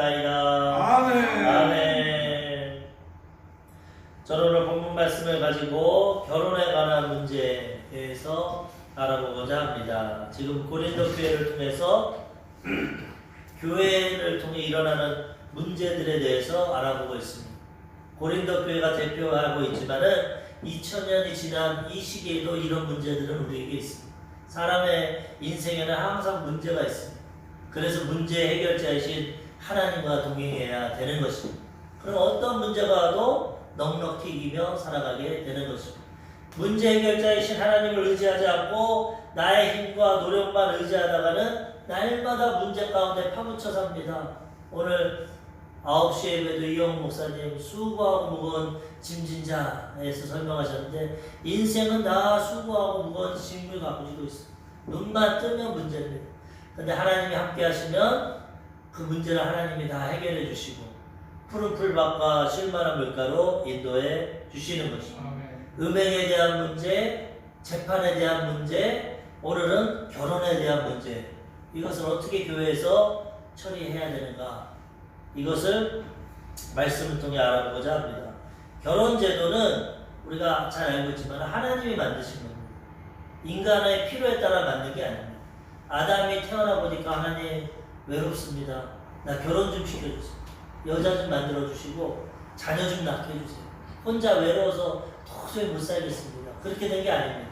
되옵나이다. 아멘. 아멘. 저는 오늘 본문 말씀을 가지고 결혼에 관한 문제에 대해서 알아보고자 합니다. 지금 고린도 교회를 통해서 교회를 통해 일어나는 문제들에 대해서 알아보고 있습니다. 고린도 교회가 대표하고 있지만은 2000년이 지난 이 시기에도 이런 문제들은 우리에게 있습니다. 사람의 인생에는 항상 문제가 있습니다. 그래서 문제 해결자이신 하나님과 동행해야 되는 것입니다. 그럼 어떤 문제가 와도 넉넉히 이기며 살아가게 되는 것입니다. 문제 해결자이신 하나님을 의지하지 않고 나의 힘과 노력만 의지하다가는 날마다 문제 가운데 파묻혀 삽니다. 오늘 9시 예배도 이영 목사님 수고하고 무거운 짐진 자에서 설명하셨는데 인생은 다 수고하고 무거운 짐을 갖고 지고 있습니다. 눈만 뜨면 문제입니다. 그런데 하나님이 함께 하시면 그 문제를 하나님이 다 해결해 주시고 푸른 풀밭과 쉴만한 물가로 인도해 주시는 것입니다. 음행에 대한 문제, 재판에 대한 문제, 오늘은 결혼에 대한 문제, 이것을 어떻게 교회에서 처리해야 되는가, 이것을 말씀을 통해 알아보고자 합니다. 결혼 제도는 우리가 잘 알고 있지만 하나님이 만드신 겁니다. 인간의 필요에 따라 만든 게 아닙니다. 아담이 태어나 보니까 하나님 외롭습니다. 나 결혼 좀 시켜주세요. 여자 좀 만들어주시고 자녀 좀 낳게 해주세요. 혼자 외로워서 도저히 못 살겠습니다. 그렇게 된 게 아닙니다.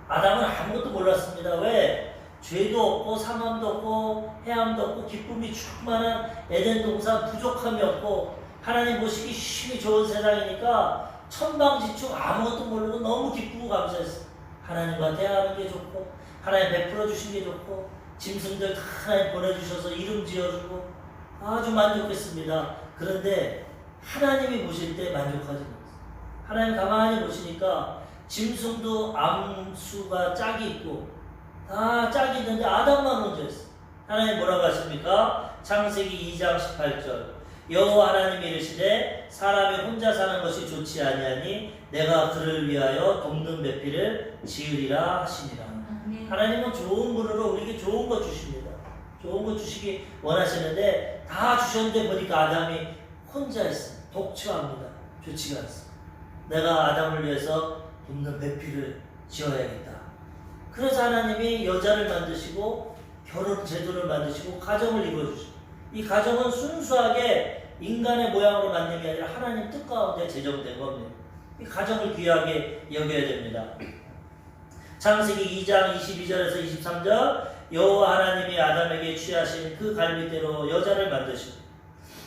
아담은 아무것도 몰랐습니다. 왜? 죄도 없고 상함도 없고 해함도 없고 기쁨이 충만한 에덴 동산, 부족함이 없고 하나님 보시기 힘이 좋은 세상이니까 천방지축 아무것도 모르고 너무 기쁘고 감사했어요. 하나님과 대화하는 게 좋고 하나님 베풀어 주신 게 좋고 짐승들 다 하나님 보내주셔서 이름 지어주고 아주 만족했습니다. 그런데 하나님이 보실 때 만족하지 못했어요. 하나님 가만히 보시니까 짐승도 암수가 짝이 있고 다 짝이 있는데 아담만 혼자였어요. 하나님 뭐라고 하십니까? 창세기 2장 18절 여호와 하나님이 이르시되 사람이 혼자 사는 것이 좋지 아니하니 내가 그를 위하여 돕는 배필을 지으리라 하시니라. 하나님은 좋은 분으로 우리에게 좋은 것 주십니다. 좋은 것 주시기 원하시는데 다 주셨는데 보니까 아담이 혼자 있어요. 독처합니다. 좋지가 않습니다. 내가 아담을 위해서 돕는 배필을 지어야겠다. 그래서 하나님이 여자를 만드시고 결혼 제도를 만드시고 가정을 이루어주시고 이 가정은 순수하게 인간의 모양으로 만든 게 아니라 하나님 뜻 가운데 제정된 겁니다. 이 가정을 귀하게 여겨야 됩니다. 창세기 2장 22절에서 23절 여호와 하나님이 아담에게 취하신 그 갈빗대로 여자를 만드시고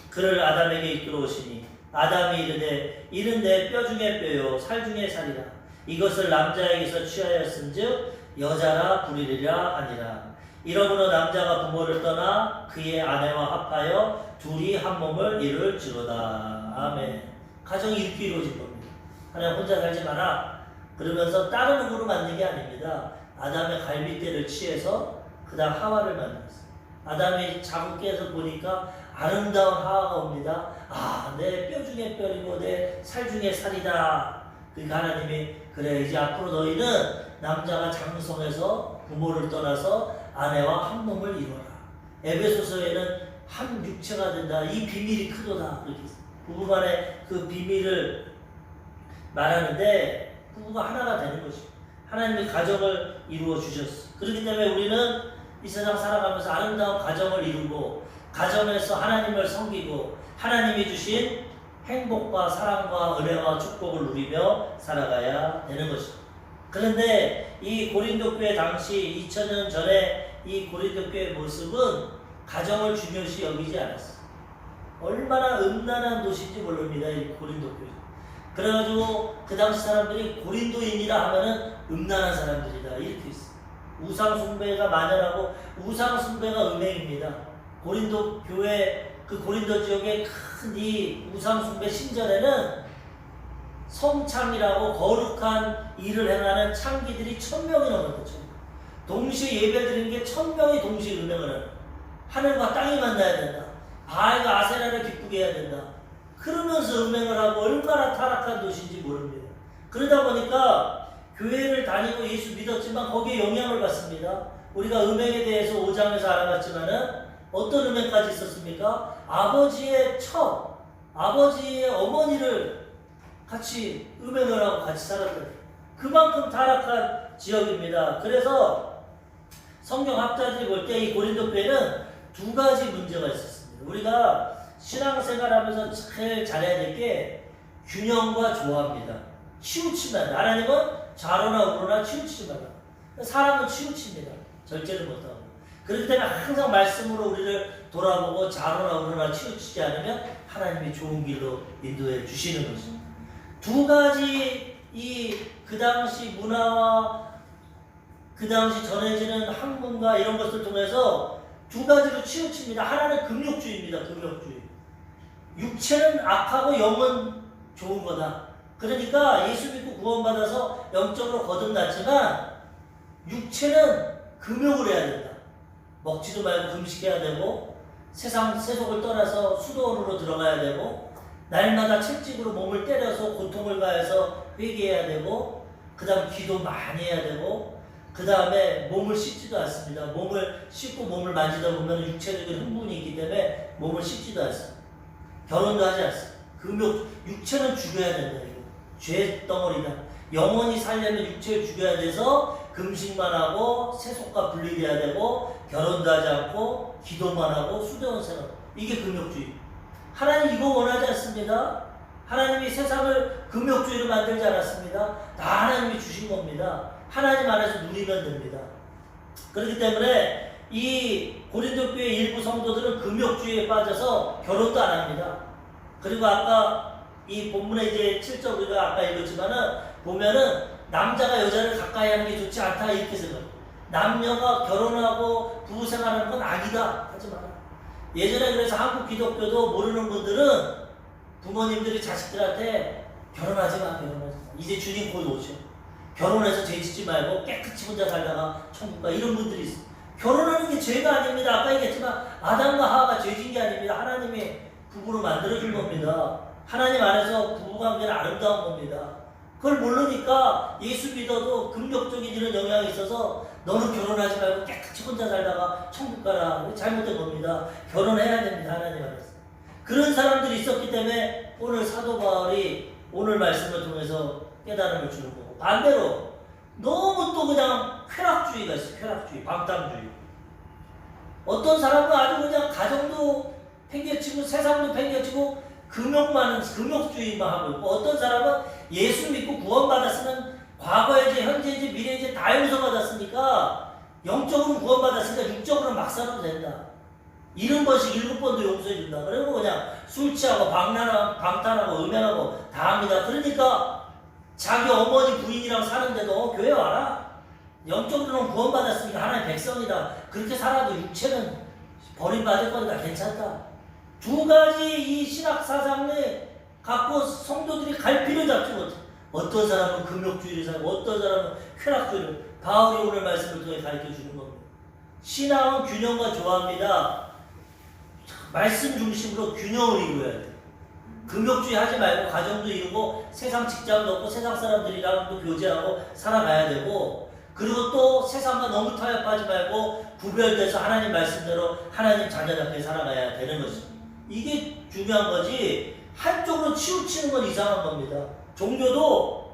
그를 아담에게 이끌어 오시니 아담이 이르되 이는 내 뼈 중에 뼈요 살 중에 살이라 이것을 남자에게서 취하였은즉 여자라 부르리라 하니라. 이러므로 남자가 부모를 떠나 그의 아내와 합하여 둘이 한 몸을 이룰지로다. 아멘. 가정이 이렇게 이루어진 겁니다. 하나님 혼자 살지 마라 그러면서 다른 누구로 만든 게 아닙니다. 아담의 갈빗대를 취해서 그 다음 하와를 만들었어요. 아담이 자고 깨서 보니까 아름다운 하와가 옵니다. 아, 내 뼈 중에 뼈이고 내 살 중에 살이다. 그러니까 하나님이 그래 이제 앞으로 너희는 남자가 장성해서 부모를 떠나서 아내와 한 몸을 이루어라. 에베소서에는 한 육체가 된다. 이 비밀이 크도다. 그렇게 부부간의 그 비밀을 말하는데 부부가 하나가 되는 것입니다. 하나님이 가정을 이루어 주셨어. 그렇기 때문에 우리는 이 세상 살아가면서 아름다운 가정을 이루고 가정에서 하나님을 섬기고 하나님이 주신 행복과 사랑과 은혜와 축복을 누리며 살아가야 되는 것입니다. 그런데 이 고린도 교회 당시 2000년 전에 이 고린도 교회의 모습은 가정을 중요시 여기지 않았어요. 얼마나 음란한 도시인지 모릅니다. 이 고린도 교회. 그래가지고 그 당시 사람들이 고린도인이라 하면은 음란한 사람들이다 이렇게 있어요. 우상 숭배가 만연하고 우상 숭배가 음행입니다. 고린도 교회 그 고린도 지역의 큰 이 우상 숭배 신전에는 성창이라고 거룩한 일을 행하는 창기들이 1000명이 넘었죠. 동시에 예배드리는 게 1000명이 동시에 음행을 하는. 하늘과 땅이 만나야 된다. 아이가 아세라를 기쁘게 해야 된다. 그러면서 음행을 하고 얼마나 타락한 도시인지 모릅니다. 그러다 보니까 교회를 다니고 예수 믿었지만 거기에 영향을 받습니다. 우리가 음행에 대해서 5장에서 알아봤지만은 어떤 음행까지 있었습니까? 아버지의 어머니를 같이 음행을 하고 같이 살았던 그만큼 타락한 지역입니다. 그래서 성경 학자들이 볼 때 이 고린도 교회는 두 가지 문제가 있었습니다. 우리가 신앙생활하면서 제일 잘해야 될 게 균형과 조화입니다. 치우치면 하나님은 좌로나 우로나 치우치지 말라. 사람은 치우칩니다. 절제를 못하고. 그렇기 때문에 항상 말씀으로 우리를 돌아보고 좌로나 우로나 치우치지 않으면 하나님이 좋은 길로 인도해 주시는 것입니다. 두 가지 그 당시 문화와 그 당시 전해지는 학문과 이런 것을 통해서 두 가지로 치우칩니다. 하나는 금욕주의입니다. 금욕주의. 육체는 악하고 영은 좋은 거다. 그러니까 예수 믿고 구원받아서 영적으로 거듭났지만 육체는 금욕을 해야 된다. 먹지도 말고 금식해야 되고 세상 세속을 떠나서 수도원으로 들어가야 되고 날마다 채찍으로 몸을 때려서 고통을 가해서 회개해야 되고 그 다음 기도 많이 해야 되고 그 다음에 몸을 씻지도 않습니다. 몸을 씻고 몸을 만지다 보면 육체적인 흥분이 있기 때문에 몸을 씻지도 않습니다. 결혼도 하지 않습니다. 금욕, 육체는 죽여야 된다. 이거 죄 덩어리다. 영원히 살려면 육체를 죽여야 돼서 금식만 하고 세속과 분리돼야 되고 결혼도 하지 않고 기도만 하고 수도원 생활. 이게 금욕주의. 하나님 이거 원하지 않습니다. 하나님이 세상을 금욕주의로 만들지 않았습니다. 다 하나님이 주신 겁니다. 하나님 안에서 누리면 됩니다. 그렇기 때문에 이 고린도 교회 일부 성도들은 금욕주의에 빠져서 결혼도 안 합니다. 그리고 아까 이 본문에 이제 7절 우리가 아까 읽었지만은 보면은 남자가 여자를 가까이 하는 게 좋지 않다 이렇게 생각합니다. 남녀가 결혼하고 부부 생활하는 건 악이다 하지 마라. 예전에 그래서 한국 기독교도 모르는 분들은 부모님들이 자식들한테 결혼하지 마. 이제 주님 곧 오셔. 결혼해서 죄 짓지 말고 깨끗이 혼자 살다가 천국 가. 이런 분들이 있어요. 결혼하는 게 죄가 아닙니다. 아까 얘기했지만 아담과 하와가 죄진 게 아닙니다. 하나님이 부부로 만들어준 겁니다. 하나님 안에서 부부관계는 아름다운 겁니다. 그걸 모르니까 예수 믿어도 금욕적인 이런 영향이 있어서 너는 결혼하지 말고 깨끗이 혼자 살다가 천국 가라. 잘못된 겁니다. 결혼해야 됩니다. 하나님 안에서. 그런 사람들이 있었기 때문에 오늘 사도 바울이 오늘 말씀을 통해서 깨달음을 주는 거고, 반대로 너무 또 그냥 쾌락주의가 있어요. 쾌락주의, 방탕주의. 어떤 사람은 아주 그냥 가정도 팽개치고 세상도 팽개치고 금욕주의만 하고 있고, 어떤 사람은 예수 믿고 구원받았으면 과거이지 현재이지 미래이지 다 용서받았으니까 영적으로 구원받았으니까 육적으로 막 살아도 된다. 70번씩 7번도 용서해준다. 그리고 그냥 술 취하고 방탄하고 음행하고 다 합니다. 그러니까 자기 어머니 부인이랑 사는데도 교회 와라. 영적으로는 구원받았으니까 하나님의 백성이다. 그렇게 살아도 육체는 버림받을 거니까 괜찮다. 두 가지 이 신학 사상을 갖고 성도들이 갈 필요 잡지 못해. 어떤 사람은 금욕주의를 살고 어떤 사람은 쾌락주의를. 바울이 오늘 말씀을 통해 가르쳐 주는 겁니다. 신앙은 균형과 조화입니다. 말씀 중심으로 균형을 이루어야 돼. 금욕주의 하지 말고 가정도 이루고 세상 직장도 없고 세상 사람들이랑도 교제하고 살아가야 되고, 그리고 또 세상과 너무 타협하지 말고 구별돼서 하나님 말씀대로 하나님 자녀답게 살아가야 되는 것입니다. 이게 중요한 거지 한쪽으로 치우치는 건 이상한 겁니다. 종교도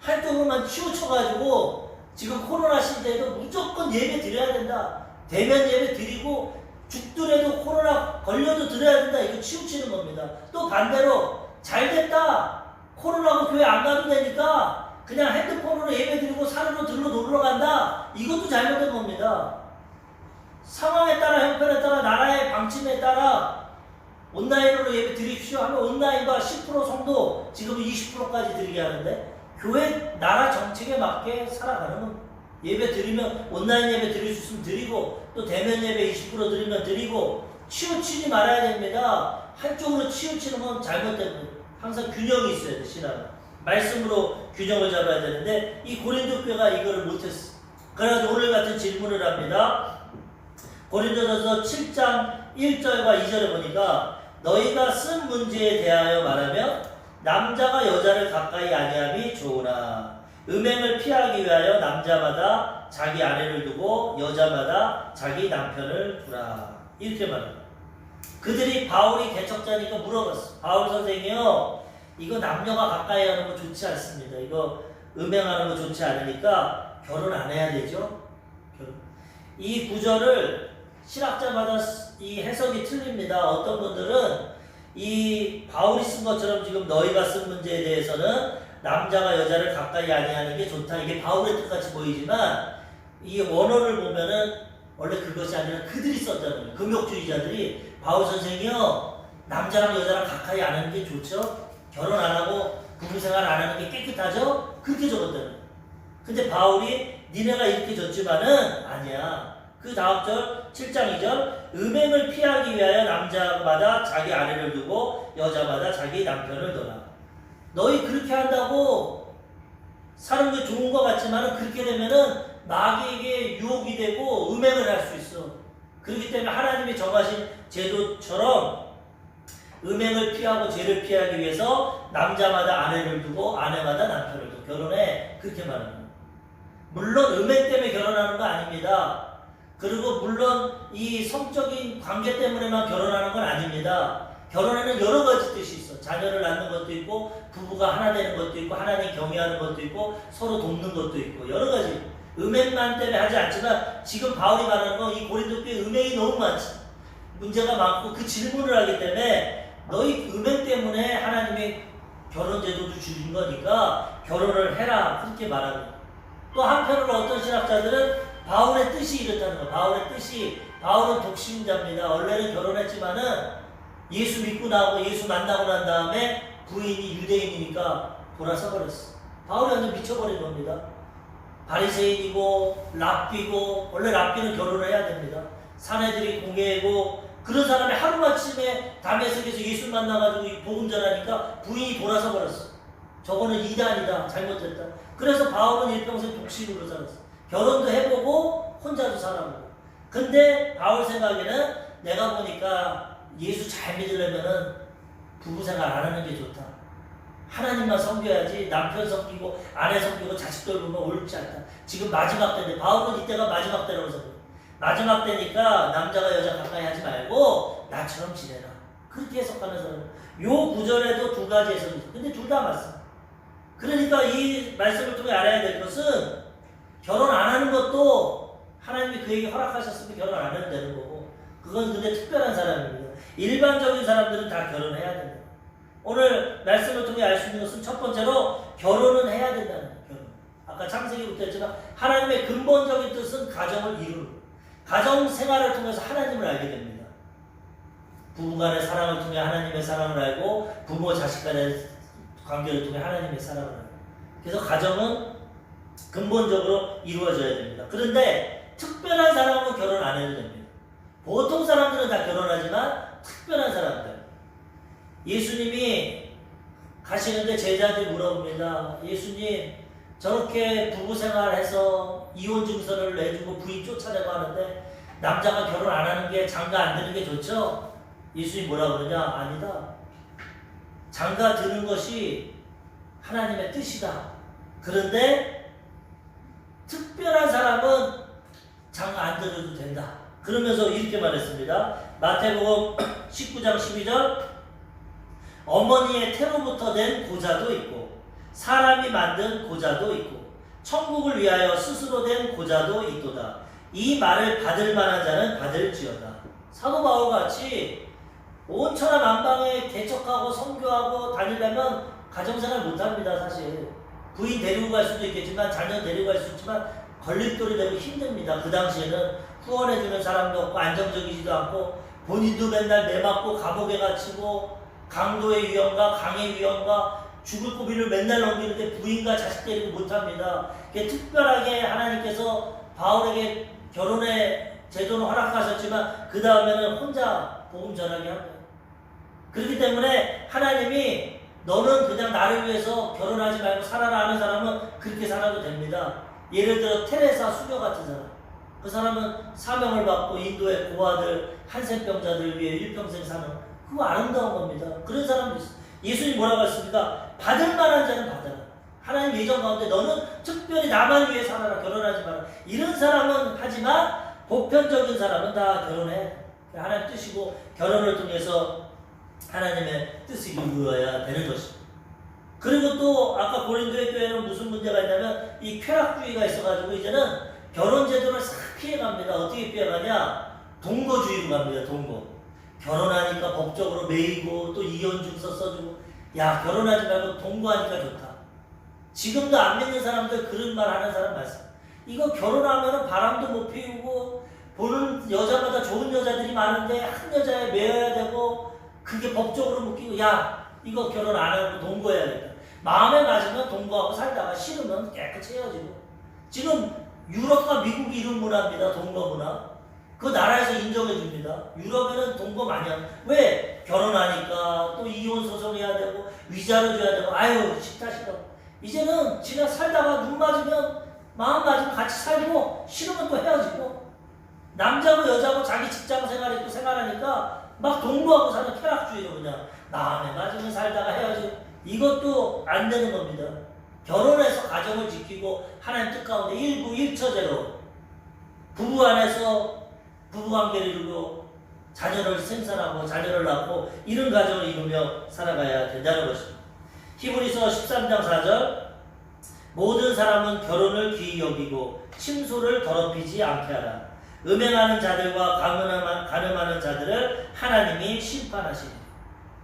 한쪽으로만 치우쳐가지고 지금 코로나 시대에도 무조건 예배 드려야 된다. 대면 예배 드리고 죽더라도 코로나 걸려도 드려야 된다. 이거 치우치는 겁니다. 또 반대로 잘됐다. 코로나고 교회 안 가도 되니까 그냥 핸드폰으로 예배 드리고 산으로 들러 놀러 간다. 이것도 잘못된 겁니다. 상황에 따라 형편에 따라 나라의 방침에 따라 온라인으로 예배 드립시오 하면 온라인과 10% 성도 지금은 20%까지 드리게 하는데 교회 나라 정책에 맞게 살아가는 겁니다. 예배 드리면 온라인 예배 드릴 수 있으면 드리고 또 대면 예배 20% 드리면 드리고 치우치지 말아야 됩니다. 한쪽으로 치우치는 건 잘못된 거예요. 항상 균형이 있어야 돼. 신앙은 말씀으로 균형을 잡아야 되는데 이 고린도 교회가 이거를 못했어. 그래서 오늘 같은 질문을 합니다. 고린도전서 7장 1절과 2절에 보니까 너희가 쓴 문제에 대하여 말하면 남자가 여자를 가까이 아니함이 좋으나 음행을 피하기 위하여 남자마다 자기 아내를 두고 여자마다 자기 남편을 두라. 이렇게 말합니다. 그들이 바울이 개척자니까 물어봤어. 바울 선생이요, 이거 남녀가 가까이 하는 거 좋지 않습니다. 이거 음행하는 거 좋지 않으니까 결혼 안 해야 되죠? 결혼. 이 구절을 신학자마다 이 해석이 틀립니다. 어떤 분들은 이 바울이 쓴 것처럼 지금 너희가 쓴 문제에 대해서는 남자가 여자를 가까이 아니하는 게 좋다. 이게 바울의 뜻같이 보이지만 이 원어를 보면은 원래 그것이 아니라 그들이 썼다는 거예요. 금욕주의자들이 바울 선생이요, 남자랑 여자랑 가까이 안 하는 게 좋죠? 결혼 안 하고 부부생활 안 하는 게 깨끗하죠? 그렇게 적었다는 거예요. 근데 바울이 니네가 이렇게 줬지만은 아니야. 그 다음 절 7장 2절 음행을 피하기 위하여 남자마다 자기 아내를 두고 여자마다 자기 남편을 둬라. 너희 그렇게 한다고 사는 게 좋은 것 같지만 그렇게 되면은 마귀에게 유혹이 되고 음행을 할 수 있어. 그렇기 때문에 하나님이 정하신 제도처럼 음행을 피하고 죄를 피하기 위해서 남자마다 아내를 두고 아내마다 남편을 두고 결혼해. 그렇게 말합니다. 물론 음행 때문에 결혼하는 거 아닙니다. 그리고 물론 이 성적인 관계 때문에만 결혼하는 건 아닙니다. 결혼에는 여러 가지 뜻이 있어. 자녀를 낳는 것도 있고, 부부가 하나 되는 것도 있고, 하나님 경외하는 것도 있고, 서로 돕는 것도 있고, 여러 가지. 음행만 때문에 하지 않지만, 지금 바울이 말하는 건 이 고린도 교회 음행이 너무 많지. 문제가 많고, 그 질문을 하기 때문에, 너희 음행 때문에 하나님이 결혼 제도도 주신 거니까, 결혼을 해라. 그렇게 말하는. 또 한편으로 어떤 신학자들은 바울의 뜻이 이렇다는 거. 바울은 독신자입니다. 원래는 결혼했지만은, 예수 믿고 나오고 예수 만나고 난 다음에 부인이 유대인이니까 돌아서 버렸어. 바울이 완전 미쳐버린 겁니다. 바리새인이고 랍비고, 원래 랍비는 결혼을 해야 됩니다. 사내들이 공예고, 그런 사람이 하루아침에 다메섹에서 예수 만나가지고 복음 전하니까 부인이 돌아서 버렸어. 저거는 이단이다. 잘못됐다. 그래서 바울은 일평생 독신으로 살았어. 결혼도 해보고 혼자도 살아보고. 근데 바울 생각에는 내가 보니까 예수 잘 믿으려면은 부부생활 안 하는 게 좋다. 하나님만 섬겨야지 남편 섬기고 아내 섬기고 자식 돌보면 옳지 않다. 지금 마지막 때인데 바울은 이때가 마지막 때라고 생각해요. 마지막 때니까 남자가 여자 가까이 하지 말고 나처럼 지내라. 그렇게 해석하는 사람. 요 구절에도 두 가지 해석이 있어요. 근데 둘 다 맞습니다. 그러니까 이 말씀을 통해 알아야 될 것은 결혼 안 하는 것도 하나님이 그에게 허락하셨으면 결혼 안 해도 되는 거고, 그건 근데 특별한 사람입니다. 일반적인 사람들은 다 결혼해야 된다. 오늘 말씀을 통해 알 수 있는 것은 첫 번째로 결혼은 해야 된다는 거예요. 결혼. 아까 창세기부터 했지만 하나님의 근본적인 뜻은 가정을 이루는 거예요. 가정 생활을 통해서 하나님을 알게 됩니다. 부부간의 사랑을 통해 하나님의 사랑을 알고, 부모 자식 간의 관계를 통해 하나님의 사랑을 알고. 그래서 가정은 근본적으로 이루어져야 됩니다. 그런데 특별한 사람은 결혼 안 해도 됩니다. 보통 사람들은 다 결혼하지만 특별한 사람들. 예수님이 가시는데 제자들이 물어봅니다. 예수님, 저렇게 부부생활해서 이혼 증서를 내주고 부인 쫓아내고 하는데 남자가 결혼 안 하는 게 장가 안 드는 게 좋죠? 예수님이 뭐라 그러냐? 아니다. 장가 드는 것이 하나님의 뜻이다. 그런데 특별한 사람은 장가 안 들어도 된다. 그러면서 이렇게 말했습니다. 마태복음 19장 12절 어머니의 태로부터 된 고자도 있고 사람이 만든 고자도 있고 천국을 위하여 스스로 된 고자도 있도다. 이 말을 받을 만한 자는 받을지어다. 사도 바울같이 온 천하 만방에 개척하고 선교하고 다니려면 가정생활 못합니다. 사실 부인 데리고 갈 수도 있겠지만 자녀 데리고 갈 수 있지만 걸림돌이 되고 힘듭니다. 그 당시에는 후원해주는 사람도 없고 안정적이지도 않고 본인도 맨날 매맞고 감옥에 갇히고 강도의 위험과 강의 위험과 죽을 고비를 맨날 넘기는데 부인과 자식 데리고 못합니다. 특별하게 하나님께서 바울에게 결혼의 제도는 허락하셨지만 그 다음에는 혼자 복음 전하게 합니다. 그렇기 때문에 하나님이 너는 그냥 나를 위해서 결혼하지 말고 살아라 하는 사람은 그렇게 살아도 됩니다. 예를 들어 테레사 수녀 같은 사람, 그 사람은 사명을 받고 인도의 고아들, 한센병자들 위해 일평생 사는, 그거 아름다운 겁니다. 그런 사람도 있어요. 예수님 뭐라고 했습니까? 받을 만한 자는 받아라. 하나님 예정 가운데 너는 특별히 나만 위해 살아라. 결혼하지 마라. 이런 사람은 하지만 보편적인 사람은 다 결혼해. 하나님 뜻이고 결혼을 통해서 하나님의 뜻이 이루어야 되는 것입니다. 그리고 또 아까 고린도의 교회는 무슨 문제가 있냐면 이 쾌락주의가 있어가지고 이제는 결혼 제도를 싹 피해갑니다. 어떻게 피해가냐? 동거주의로 갑니다. 동거. 결혼하니까 법적으로 매이고 또 이혼 증서 써주고, 야 결혼하지 말고 동거하니까 좋다. 지금도 안 믿는 사람들 그런 말 하는 사람 많습니다. 이거 결혼하면 바람도 못 피우고 보는 여자마다 좋은 여자들이 많은데 한 여자에 매여야 되고 그게 법적으로 묶이고, 야 이거 결혼 안 하고 동거해야겠다. 마음에 맞으면 동거하고 살다가 싫으면 깨끗이 헤어지고. 지금 유럽과 미국이 이런 문화입니다. 동거 문화. 그 나라에서 인정해 줍니다. 유럽에는 동거 많이 하고. 왜? 결혼하니까 또 이혼 소송해야 되고 위자료 줘야 되고, 아유 싫다 싫어. 이제는 지나 살다가 눈 맞으면 마음 맞으면 같이 살고 싫으면 또 헤어지고, 남자고 여자고 자기 직장 생활 있고 생활하니까 막 동거하고 사는 쾌락주의로 그냥 마음에 맞으면 살다가 헤어지고. 이것도 안 되는 겁니다. 결혼해서 가정을 지키고 하나님 뜻 가운데 일부일처제로 부부 안에서 부부관계를 이루고 자녀를 생산하고 자녀를 낳고 이런 가정을 이루며 살아가야 된다는 것입니다. 히브리서 13장 4절, 모든 사람은 결혼을 귀히 여기고 침소를 더럽히지 않게 하라. 음행하는 자들과 간음하는 자들을 하나님이 심판하시니.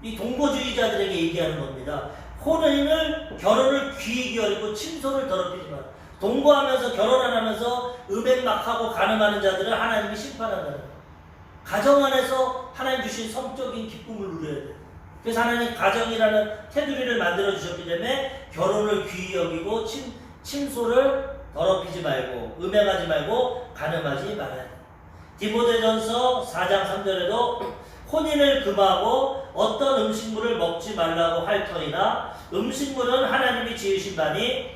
이 동거주의자들에게 얘기하는 겁니다. 결혼을 귀히 여기고 침소를 더럽히지 마라. 동거하면서 결혼 안 하면서 음행 막 하고 간음하는 자들을 하나님이 심판한다는 거예요. 가정 안에서 하나님 주신 성적인 기쁨을 누려야 돼요. 그래서 하나님 가정이라는 테두리를 만들어 주셨기 때문에 결혼을 귀히 여기고 침소를 더럽히지 말고 음행하지 말고 간음하지 말아야 돼요. 디모데전서 4장 3절에도 혼인을 금하고 어떤 음식물을 먹지 말라고 할 터이나 음식물은 하나님이 지으신 바니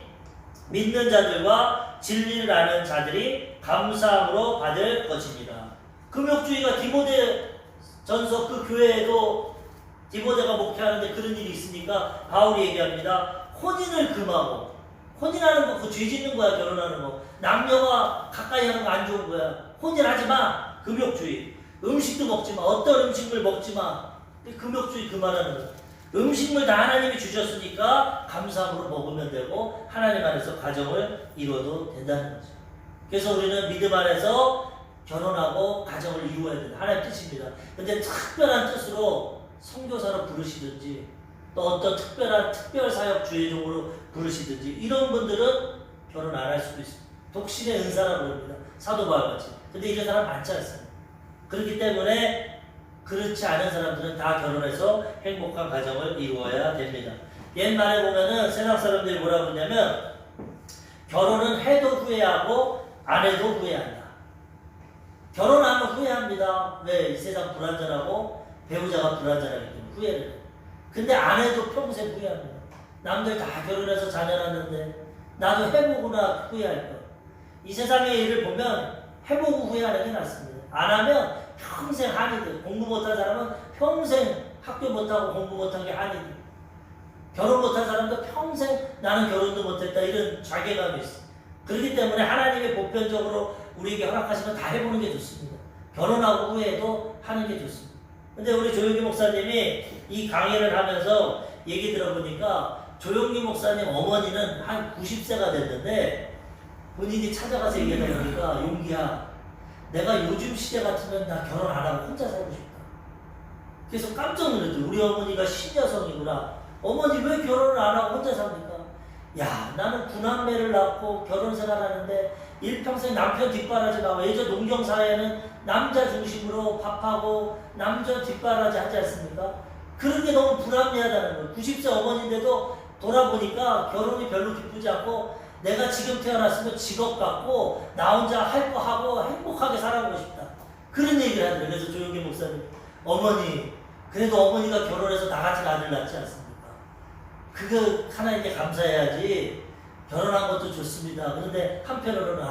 믿는 자들과 진리를 아는 자들이 감사함으로 받을 것입니다. 금욕주의가 디모데전서 그 교회에도 디모데가 목회하는데 그런 일이 있으니까 바울이 얘기합니다. 혼인을 금하고, 혼인하는 거 그 죄 짓는 거야. 결혼하는 거 남녀가 가까이 하는 거 안 좋은 거야. 혼인하지 마. 금욕주의. 음식도 먹지 마. 어떤 음식물 먹지 마. 금욕주의 그만하는 거야. 음식물 다 하나님이 주셨으니까 감사함으로 먹으면 되고 하나님 안에서 가정을 이루어도 된다는 거죠. 그래서 우리는 믿음 안에서 결혼하고 가정을 이루어야 된다. 하나님 뜻입니다. 근데 특별한 뜻으로 선교사로 부르시든지 또 어떤 특별 사역 주의적으로 부르시든지 이런 분들은 결혼 안 할 수도 있습니다. 독신의 은사라고 합니다. 사도 바울같이. 근데 이런 사람 많지 않습니다. 그렇기 때문에 그렇지 않은 사람들은 다 결혼해서 행복한 가정을 이루어야 됩니다. 옛말에 보면은 세상 사람들이 뭐라고 그러냐면 결혼은 해도 후회하고 안 해도 후회한다. 결혼하면 후회합니다. 왜? 이 세상 불안전하고 배우자가 불안전하기 때문에 후회를 해요. 근데 안 해도 평생 후회합니다. 남들 다 결혼해서 자녀 낳는데 나도 해보구나 후회할 거. 이 세상의 일을 보면 해보고 후회하는 게 낫습니다. 안 하면 평생 한이 돼. 공부 못한 사람은 평생 학교 못하고 공부 못한 게 한이 돼. 결혼 못한 사람도 평생 나는 결혼도 못했다 이런 자괴감이 있어. 그렇기 때문에 하나님의 보편적으로 우리에게 허락하시면 다 해보는 게 좋습니다. 결혼하고 후회도 하는 게 좋습니다. 근데 우리 조용기 목사님이 이 강의를 하면서 얘기 들어보니까 조용기 목사님 어머니는 한 90세가 됐는데 본인이 찾아가서 얘기하다 보니까 용기야, 내가 요즘 시대 같으면 나 결혼 안 하고 혼자 살고 싶다. 그래서 깜짝 놀랐죠. 우리 어머니가 신여성이구나. 어머니 왜 결혼을 안 하고 혼자 삽니까? 야, 나는 9남매를 낳고 결혼 생활하는데 일평생 남편 뒷바라지 나와. 예전 농경사회에는 남자 중심으로 밥하고 남자 뒷바라지 하지 않습니까? 그런 게 너무 불합리하다는 거예요. 90세 어머니인데도 돌아보니까 결혼이 별로 기쁘지 않고 내가 지금 태어났으면 직업 갖고 나 혼자 할 거 하고 행복하게 살아보고 싶다. 그런 얘기를 하더라고요. 그래서 조용기 목사님, 어머니, 그래도 어머니가 결혼해서 나 같은 아들 낳지 않습니까? 그거 하나님께 감사해야지. 결혼한 것도 좋습니다. 그런데 한편으로는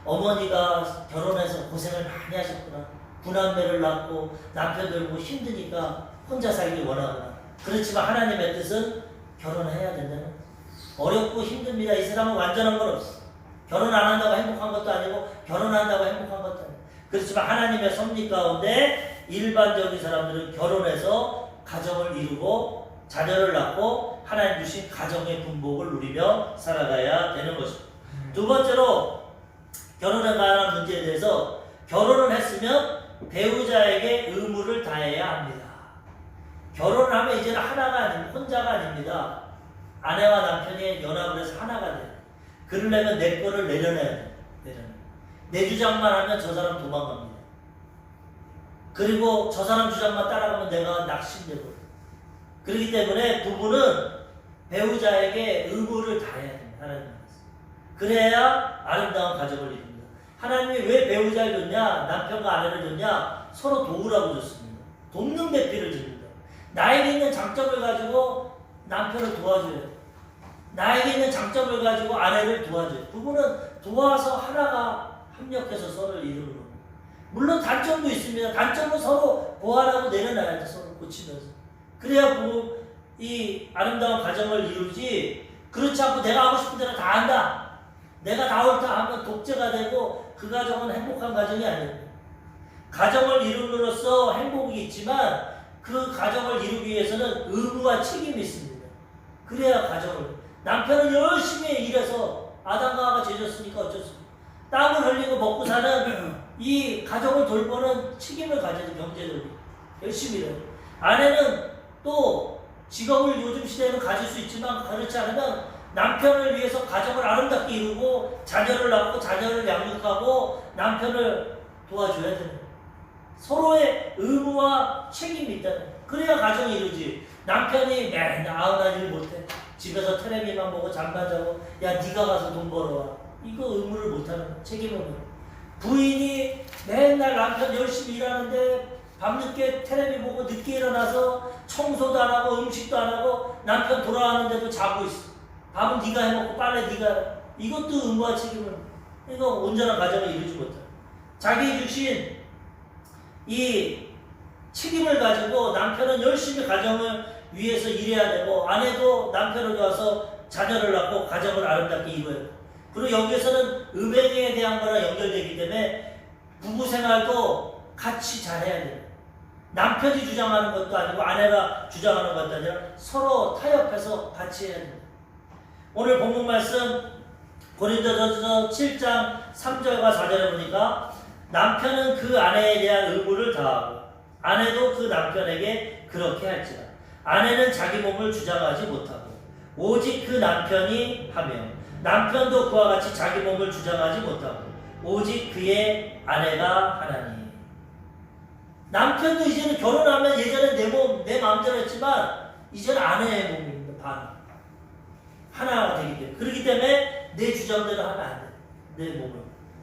어머니가 결혼해서 고생을 많이 하셨구나. 9남매를 낳고 남편들 뭐 힘드니까 혼자 살길 원하구나. 그렇지만 하나님의 뜻은 결혼해야 된다는 거예요. 어렵고 힘듭니다. 이 세상은 완전한 건 없어. 결혼 안 한다고 행복한 것도 아니고 결혼한다고 행복한 것도 아니고. 그렇지만 하나님의 섭리 가운데 일반적인 사람들은 결혼해서 가정을 이루고 자녀를 낳고 하나님 주신 가정의 분복을 누리며 살아가야 되는 것입니다. 두 번째로 결혼에 관한 문제에 대해서 결혼을 했으면 배우자에게 의무를 다해야 합니다. 결혼을 하면 이제는 하나가 아닙니다. 혼자가 아닙니다. 아내와 남편이 연합을 해서 하나가 돼요. 그러려면 내 거를 내려내야 돼요. 내 주장만 하면 저 사람 도망갑니다. 그리고 저 사람 주장만 따라가면 내가 낙심되고. 그렇기 때문에 부부는 배우자에게 의무를 다해야 됩니다. 하나님 말씀. 그래야 아름다운 가정을 이룹니다. 하나님이 왜 배우자를 줬냐, 남편과 아내를 줬냐, 서로 도우라고 줬습니다. 돕는 배필을 줍니다. 나에게 있는 장점을 가지고 남편을 도와줘야 돼요. 나에게 있는 장점을 가지고 아내를 도와줘요. 부부는 도와서 하나가 합력해서 서로를 이루는 겁니다. 물론 단점도 있습니다. 단점은 서로 보완하고 내려놔야죠. 서로 고치면서. 그래야 이 아름다운 가정을 이루지, 그렇지 않고 내가 하고 싶은 대로 다 한다, 내가 다 옳다 하면 독재가 되고 그 가정은 행복한 가정이 아닙니다. 가정을 이룸으로써 행복이 있지만 그 가정을 이루기 위해서는 의무와 책임이 있습니다. 그래야 가정을. 남편은 열심히 일해서 아담과 하와가 죄졌으니까 어쩔 수 없습니다. 땀을 흘리고 먹고 사는 이 가정을 돌보는 책임을 가져야죠. 경제적으로 열심히 일해요. 아내는 또 직업을 요즘 시대에는 가질 수 있지만 그렇지 않으면 남편을 위해서 가정을 아름답게 이루고 자녀를 낳고 자녀를 양육하고 남편을 도와줘야 되는, 서로의 의무와 책임이 있다는. 그래야 가정이 이루지. 남편이 맨날 아흔한 일 못해, 집에서 텔레비만 보고 잠만 자고, 야 네가 가서 돈 벌어와, 이거 의무를 못하는 거야. 책임을 못. 부인이 맨날 남편 열심히 일하는데 밤늦게 텔레비 보고 늦게 일어나서 청소도 안 하고 음식도 안 하고 남편 돌아왔는데도 자고 있어. 밥은 네가 해먹고 빨래 네가 해. 이것도 의무와 책임을. 이거 온전한 가정을 이루지 못해. 자기 주신 이 책임을 가지고 남편은 열심히 가정을 위해서 일해야 되고, 아내도 남편을 도와서 자녀를 낳고 가정을 아름답게 이루어야 돼. 그리고 여기에서는 음행에 대한 거랑 연결되기 때문에 부부 생활도 같이 잘해야 돼요. 남편이 주장하는 것도 아니고 아내가 주장하는 것도 아니라 서로 타협해서 같이 해야 됩니다. 오늘 본문 말씀 고린도전서 7장 3절과 4절에 보니까 남편은 그 아내에 대한 의무를 다하고 아내도 그 남편에게 그렇게 할지라. 아내는 자기 몸을 주장하지 못하고 오직 그 남편이 하며 남편도 그와 같이 자기 몸을 주장하지 못하고 오직 그의 아내가 하나니. 남편도 이제는 결혼하면 예전에 내 몸, 내 마음대로 했지만 이제는 아내의 몸입니다. 반. 하나가 되기 때문에. 그렇기 때문에 내 주장대로 하면 안 돼. 내 몸을.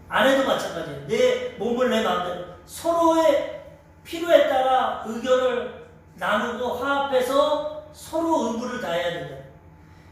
아내도 마찬가지예요. 내 몸을 내 마음대로. 서로의 필요에 따라 의견을 나누고 화합해서 서로 의무를 다해야 된다.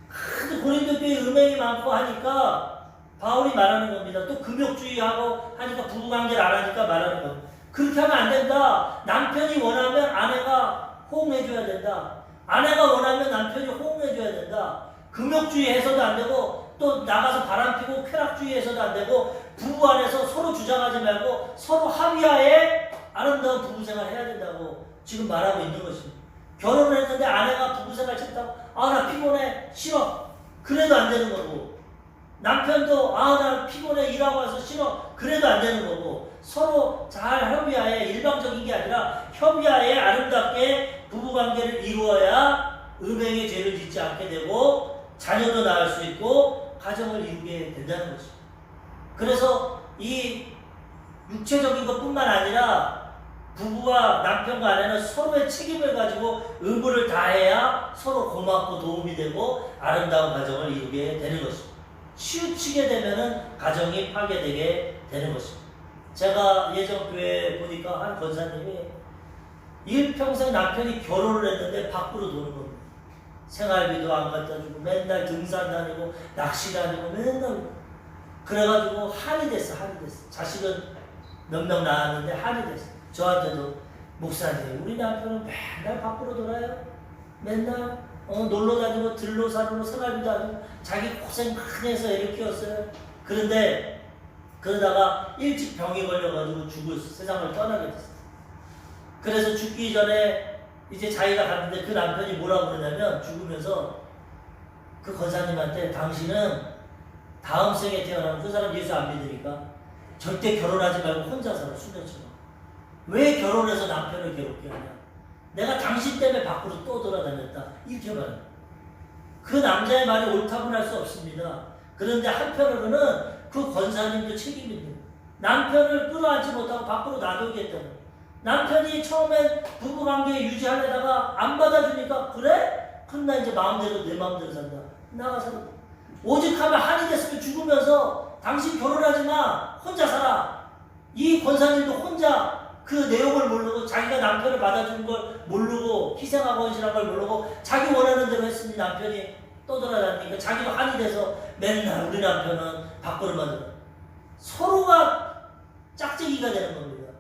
근데 고린도 교회에 음행이 많고 하니까 바울이 말하는 겁니다. 또 금욕주의하고 하니까 부부관계를 안 하니까 말하는 겁니다. 그렇게 하면 안 된다. 남편이 원하면 아내가 호응해줘야 된다. 아내가 원하면 남편이 호응해줘야 된다. 금욕주의 해서도 안 되고 또 나가서 바람피고 쾌락주의 해서도 안 되고 부부 안에서 서로 주장하지 말고 서로 합의하에 아름다운 부부생활 해야 된다고 지금 말하고 있는 것입니다. 결혼을 했는데 아내가 부부생활 싫다고, 아 나 피곤해 싫어, 그래도 안 되는 거고, 남편도 아 나 피곤해 일하고 와서 싫어, 그래도 안 되는 거고, 서로 잘 협의하에, 일방적인 게 아니라 협의하에 아름답게 부부관계를 이루어야 음행의 죄를 짓지 않게 되고 자녀도 낳을 수 있고 가정을 이루게 된다는 것입니다. 그래서 이 육체적인 것뿐만 아니라 부부와 남편과 아내는 서로의 책임을 가지고 의무를 다해야 서로 고맙고 도움이 되고 아름다운 가정을 이루게 되는 것입니다. 치우치게 되면은 가정이 파괴되게 되는 것입니다. 제가 예전 교회에 보니까 한 권사님이 일평생 남편이 결혼을 했는데 밖으로 도는 겁니다. 생활비도 안 갖다 주고 맨날 등산 다니고 낚시 다니고 맨날. 그래가지고 한이 됐어. 자식은 몇 명 낳았는데 한이 됐어. 저한테도 목사님 우리 남편은 맨날 밖으로 돌아요. 맨날 놀러 다니고 들로 사르고 생활비도 안 주고 자기 고생 많이 해서 애를 키웠어요. 그런데 그러다가 일찍 병이 걸려가지고 세상을 떠나게 됐어요. 그래서 죽기 전에 이제 자기가 갔는데 그 남편이 뭐라고 그러냐면 죽으면서 그 권사님한테 당신은 다음 생에 태어나면 그 사람 예수 안 믿으니까 절대 결혼하지 말고 혼자 살아 수면처럼. 왜 결혼해서 남편을 괴롭게 하냐. 내가 당신 때문에 밖으로 또 돌아다녔다. 이렇게 말해요. 그 남자의 말이 옳다고는 할 수 없습니다. 그런데 한편으로는 그 권사님도 책임이 있는 거예요. 남편을 끌어안지 못하고 밖으로 놔두겠다는 거예요. 남편이 처음엔 부부관계 유지하려다가 안 받아주니까 그래? 그럼 나 이제 마음대로 내 마음대로 산다. 나가서 오직 하면 한이 됐으면 죽으면서 당신 결혼하지 마. 혼자 살아. 이 권사님도 혼자 그 내용을 모르고 자기가 남편을 받아주는 걸 모르고 희생하고 헌신한 걸 모르고 자기 원하는 대로 했으니 남편이 떠돌아다니니까 자기도 한이 돼서 맨날 우리 남편은 밖으로만 들어. 서로가 짝짝이가 되는 겁니다.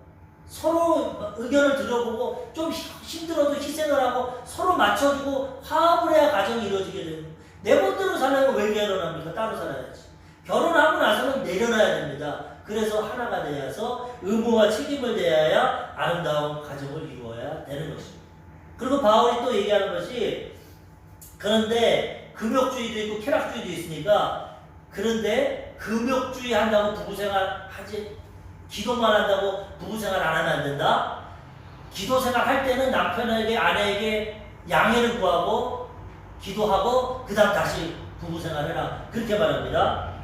서로 의견을 들어보고 좀 힘들어도 희생을 하고 서로 맞춰주고 화합을 해야 가정이 이루어지게 되는 거예요. 내 멋대로 살려면 왜 결혼합니까? 따로 살아야지. 결혼하고 나서는 내려놔야 됩니다. 그래서 하나가 되어서 의무와 책임을 다해야 아름다운 가정을 이루어야 되는 것입니다. 그리고 바울이 또 얘기하는 것이 그런데 금욕주의도 있고 쾌락주의도 있으니까 그런데 금욕주의 한다고 부부생활 하지 기도만 한다고 부부생활 안 하면 안 된다. 기도생활 할 때는 남편에게 아내에게 양해를 구하고 기도하고 그 다음 다시 부부생활 해라. 그렇게 말합니다.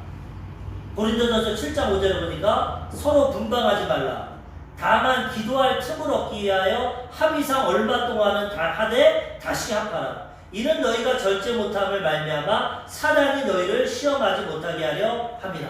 고린도전서 7장 5절에 보니까 서로 분방하지 말라. 다만 기도할 틈을 얻기 위하여 합의상 얼마 동안은 다 하되 다시 합하라. 이는 너희가 절제 못함을 말미암아 사단이 너희를 시험하지 못하게 하려 함이라.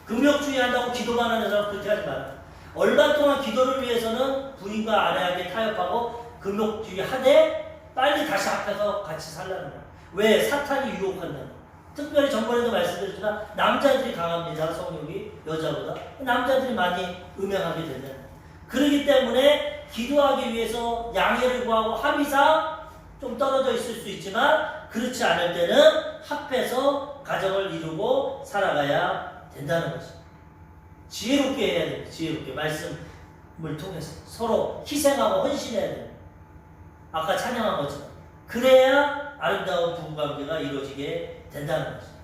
금욕주의 한다고 기도만 하는 사람 그렇게 하지 마라. 얼마 동안 기도를 위해서는 부인과 아내에게 타협하고 금욕주의 하되 빨리 다시 합해서 같이 살라는 거야. 왜? 사탄이 유혹한다는 거야. 특별히 전번에도 말씀드렸지만 남자들이 강합니다. 성욕이 여자보다. 남자들이 많이 음행하게 된다. 그렇기 때문에 기도하기 위해서 양해를 구하고 합의상 좀 떨어져 있을 수 있지만 그렇지 않을 때는 합해서 가정을 이루고 살아가야 된다는 것입니다. 지혜롭게 해야 됩니다. 지혜롭게 말씀을 통해서 서로 희생하고 헌신해야 됩니다. 아까 찬양한 것처럼 그래야 아름다운 부부관계가 이루어지게 된다는 것입니다.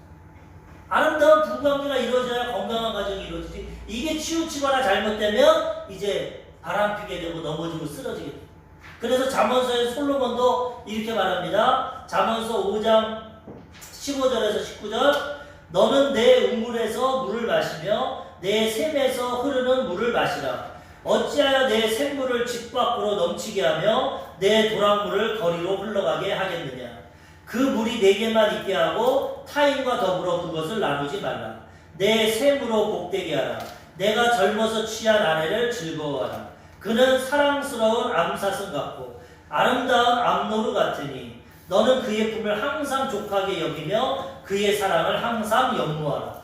아름다운 부부관계가 이루어져야 건강한 가정이 이루어지지 이게 치우치거나 잘못되면 이제 바람피게 되고 넘어지고 쓰러지게 됩니다. 그래서 잠언서의 솔로몬도 이렇게 말합니다. 잠언서 5장 15절에서 19절 너는 내 우물에서 물을 마시며 내 샘에서 흐르는 물을 마시라. 어찌하여 내 샘물을 집 밖으로 넘치게 하며 내 도랑물을 거리로 흘러가게 하겠느냐. 그 물이 내게만 있게 하고 타인과 더불어 그것을 나누지 말라. 내 샘으로 복되게 하라. 내가 젊어서 취한 아내를 즐거워하라. 그는 사랑스러운 암사슴 같고 아름다운 암노루 같으니 너는 그의 품을 항상 족하게 여기며 그의 사랑을 항상 연무하라.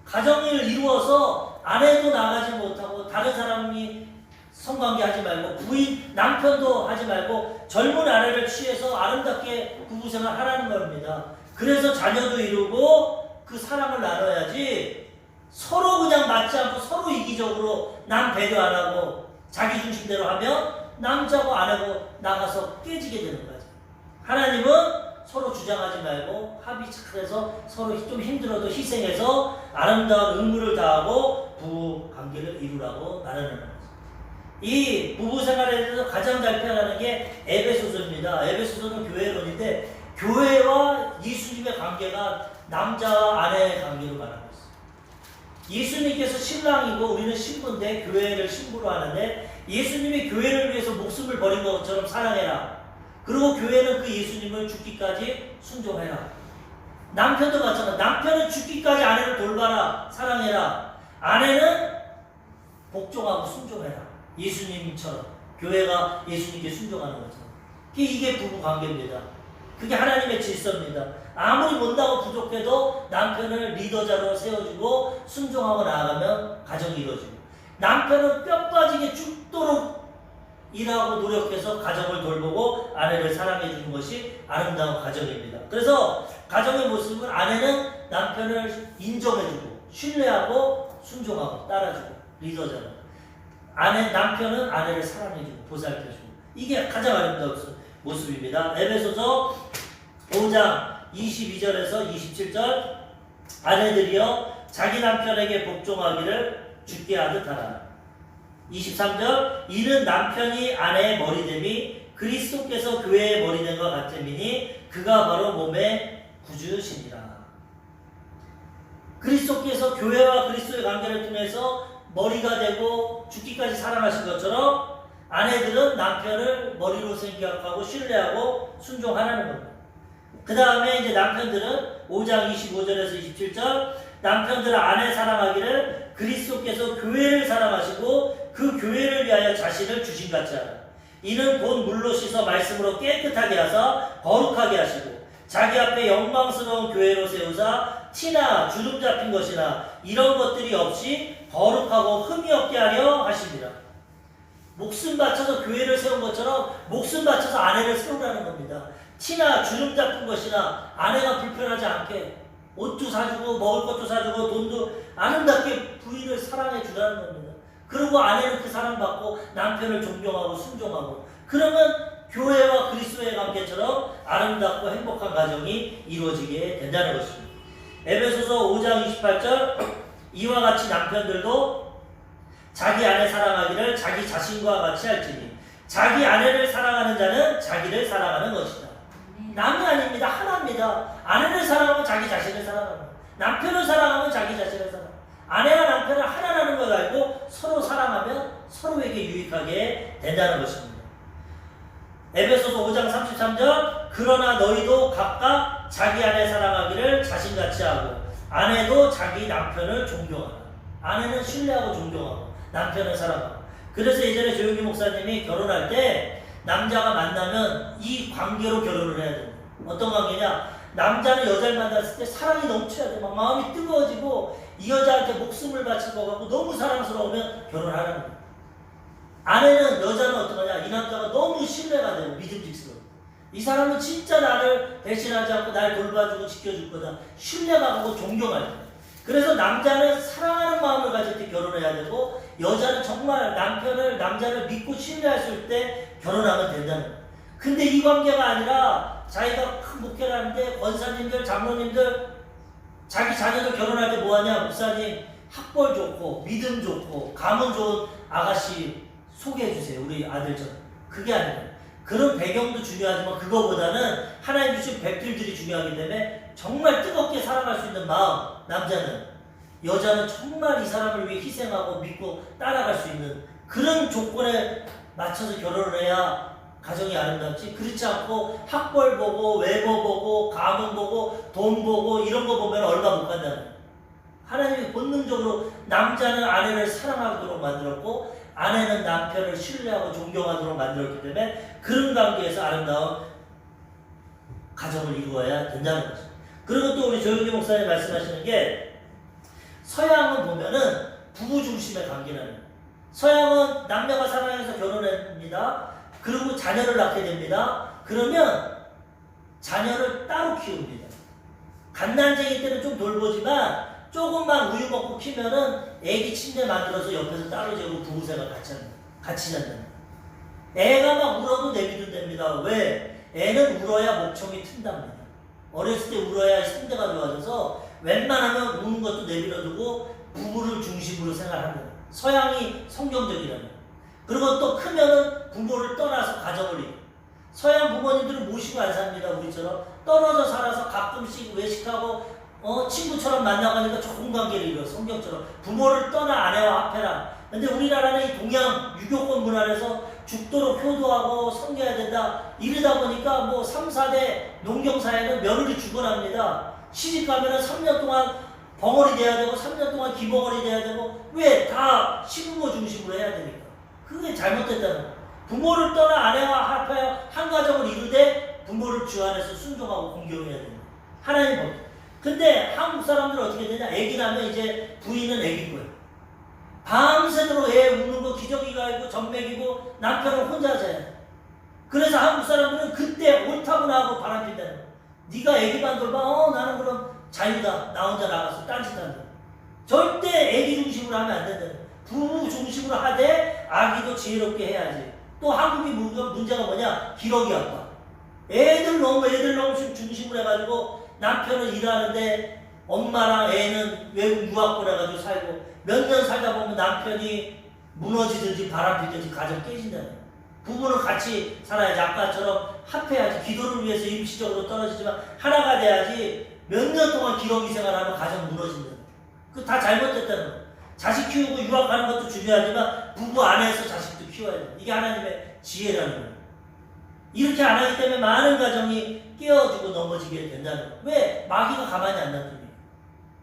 가정을 이루어서 아내도 나가지 못하고 다른 사람이 성관계 하지 말고 부인 남편도 하지 말고 젊은 아내를 취해서 아름답게 부부생활 하라는 겁니다. 그래서 자녀도 이루고 그 사랑을 나눠야지 서로 그냥 맞지 않고 서로 이기적으로 남 배려 안 하고 자기 중심대로 하면 남자고 아내고 나가서 깨지게 되는 거죠. 하나님은 서로 주장하지 말고 합의 잘해서 서로 좀 힘들어도 희생해서 아름다운 의무를 다하고 부부 관계를 이루라고 말하는 거죠. 이 부부 생활에 대해서 가장 잘 표현하는 게 에베소서입니다. 에베소서는 교회론인데 교회와 예수님의 관계가 남자와 아내의 관계로 말하고 있어요. 예수님께서 신랑이고 우리는 신부인데 교회를 신부로 하는데 예수님이 교회를 위해서 목숨을 버린 것처럼 사랑해라. 그리고 교회는 그 예수님을 죽기까지 순종해라. 남편도 마찬가지. 남편은 죽기까지 아내를 돌봐라. 사랑해라. 아내는 복종하고 순종해라. 예수님처럼. 교회가 예수님께 순종하는 것처럼. 이게 부부 관계입니다. 그게 하나님의 질서입니다. 아무리 못나고 부족해도 남편을 리더자로 세워주고 순종하고 나아가면 가정이 이루어지고 남편은 뼈 빠지게 죽도록 일하고 노력해서 가정을 돌보고 아내를 사랑해 주는 것이 아름다운 가정입니다. 그래서 가정의 모습은 아내는 남편을 인정해 주고 신뢰하고 순종하고 따라주고 리더잖아. 남편은 아내를 사랑해주고 보살펴주고 이게 가장 아름다운 모습입니다. 에베소서 5장 22절에서 27절 아내들이여 자기 남편에게 복종하기를 주께 하듯 하라. 23절 이는 남편이 아내의 머리됨이 그리스도께서 교회의 머리됨과 같음이니 그가 바로 몸의 구주시니라. 그리스도께서 교회와 그리스도의 관계를 통해서 머리가 되고 죽기까지 사랑하신 것처럼 아내들은 남편을 머리로 생각하고 신뢰하고 순종하라는 겁니다. 그 다음에 이제 남편들은 5장 25절에서 27절 남편들은 아내 사랑하기를 그리스도께서 교회를 사랑하시고 그 교회를 위하여 자신을 주신같이 하라. 이는 곧 물로 씻어 말씀으로 깨끗하게 하사 거룩하게 하시고 자기 앞에 영광스러운 교회로 세우사 티나 주름 잡힌 것이나 이런 것들이 없이 거룩하고 흠이 없게 하려 하십니다. 목숨 바쳐서 교회를 세운 것처럼 목숨 바쳐서 아내를 세우라는 겁니다. 티나 주름 잡힌 것이나 아내가 불편하지 않게 옷도 사주고 먹을 것도 사주고 돈도 아름답게 부인을 사랑해 주라는 겁니다. 그리고 아내는 그 사랑받고 남편을 존경하고 순종하고 그러면 교회와 그리스도의 관계처럼 아름답고 행복한 가정이 이루어지게 된다는 것입니다. 에베소서 5장 28절 이와 같이 남편들도 자기 아내 사랑하기를 자기 자신과 같이 할지니 자기 아내를 사랑하는 자는 자기를 사랑하는 것이다. 남이 아닙니다. 하나입니다. 아내를 사랑하면 자기 자신을 사랑하고 남편을 사랑하면 자기 자신을 사랑하고 아내와 남편을 하나라는 걸 알고 서로 사랑하면 서로에게 유익하게 된다는 것입니다. 에베소서 5장 33절 그러나 너희도 각각 자기 아내 사랑하기를 자신같이 하고 아내도 자기 남편을 존경하라. 아내는 신뢰하고 존경하고 남편을 사랑하고. 그래서 예전에 조용기 목사님이 결혼할 때 남자가 만나면 이 관계로 결혼을 해야 됩니다. 어떤 관계냐? 남자는 여자를 만났을 때 사랑이 넘쳐야 돼. 막 마음이 뜨거워지고 이 여자한테 목숨을 바칠 것 같고 너무 사랑스러우면 결혼하라는 거예요. 아내는 여자는 어떡하냐? 이 남자가 너무 신뢰가 되고 믿음직스러워. 이 사람은 진짜 나를 배신하지 않고 날 돌봐주고 지켜줄 거다. 신뢰가 가고 존경할 거야. 그래서 남자는 사랑하는 마음을 가질 때 결혼해야 되고 여자는 정말 남자를 믿고 신뢰할 때 결혼하면 된다는 거야. 근데 이 관계가 아니라 자기가 큰 목회를 하는데 권사님들, 장로님들 자기 자녀들 결혼할 때 뭐하냐? 목사님 학벌 좋고 믿음 좋고 가문 좋은 아가씨 소개해주세요. 우리 아들처럼. 그게 아니에요. 그런 배경도 중요하지만 그거보다는 하나님 주신 배필들이 중요하기 때문에 정말 뜨겁게 사랑할 수 있는 마음. 남자는 여자는 정말 이 사람을 위해 희생하고 믿고 따라갈 수 있는 그런 조건에 맞춰서 결혼을 해야 가정이 아름답지. 그렇지 않고 학벌 보고 외모 보고 가문 보고 돈 보고 이런 거 보면 얼마 못 간다는 거예요. 하나님이 본능적으로 남자는 아내를 사랑하도록 만들었고 아내는 남편을 신뢰하고 존경하도록 만들었기 때문에 그런 관계에서 아름다운 가정을 이루어야 된다는 거죠. 그리고 또 우리 조영기 목사님 말씀하시는 게 서양은 보면은 부부 중심의 관계라는 거예요. 서양은 남녀가 사랑해서 결혼합니다. 그리고 자녀를 낳게 됩니다. 그러면 자녀를 따로 키웁니다. 갓난쟁이 때는 좀 돌보지만 조금만 우유 먹고 키면은 애기 침대 만들어서 옆에서 따로 재고 부부생활 같이 잔다는. 애가 막 울어도 내비도 됩니다. 왜? 애는 울어야 목청이 튼답니다. 어렸을 때 울어야 성대가 좋아져서 웬만하면 우는 것도 내버려두고 부부를 중심으로 생활한다. 서양이 성경적이라는. 그리고 또 크면은 부모를 떠나서 가정을 이뤄. 서양 부모님들은 모시고 안 삽니다. 우리처럼 떨어져 살아서 가끔씩 외식하고 친구처럼 만나가니까 좋은 관계를 이뤄. 성경처럼 부모를 떠나 아내와 합해라. 근데 우리나라는 이 동양 유교권 문화에서 죽도록 효도하고 섬겨야 된다. 이러다 보니까 뭐 3, 4대 농경사회는 며느리 죽어납니다. 시집 가면은 3년 동안 벙어리 돼야 되고 3년 동안 기벙어리 돼야 되고 왜? 다 시부모 중심으로 해야 되니까. 그게 잘못됐다는 거예요. 부모를 떠나 아내와 합하여 한 가정을 이루되 부모를 주 안에서 순종하고 공경해야 됩니다. 하나님 법. 근데 한국 사람들은 어떻게 되냐? 애기 나면 이제 부인은 애기 거예요. 밤새도록 애 우는 거 기저귀가 있고 전맥이고 남편은 혼자 자야 돼. 그래서 한국 사람들은 그때 옳다고 나하고 바람핀다는 거야. 네가 애기만 돌봐. 나는 그럼 자유다. 나 혼자 나가서 딴짓한다. 절대 애기 중심으로 하면 안 된다. 부부 중심으로 하되 아기도 지혜롭게 해야지. 또 한국이 문제가 뭐냐? 기러기 아빠. 애들 너무 중심으로 해가지고 남편은 일하는데 엄마랑 애는 외국 유학 보내가지고 살고 몇 년 살다 보면 남편이 무너지든지 바람피든지 가정 깨진다는 거예요. 부부는 같이 살아야지. 아까처럼 합해야지. 기도를 위해서 임시적으로 떨어지지만 하나가 돼야지. 몇 년 동안 기러기 생활하면 가정 무너진다는 거예요. 그거 다 잘못됐다는 거예요. 자식 키우고 유학하는 것도 중요하지만 부부 안에서 자식도 키워야 돼요. 이게 하나님의 지혜라는 거예요. 이렇게 안 하기 때문에 많은 가정이 깨어지고 넘어지게 된다는 거예요. 왜? 마귀가 가만히 안 놔둡니다.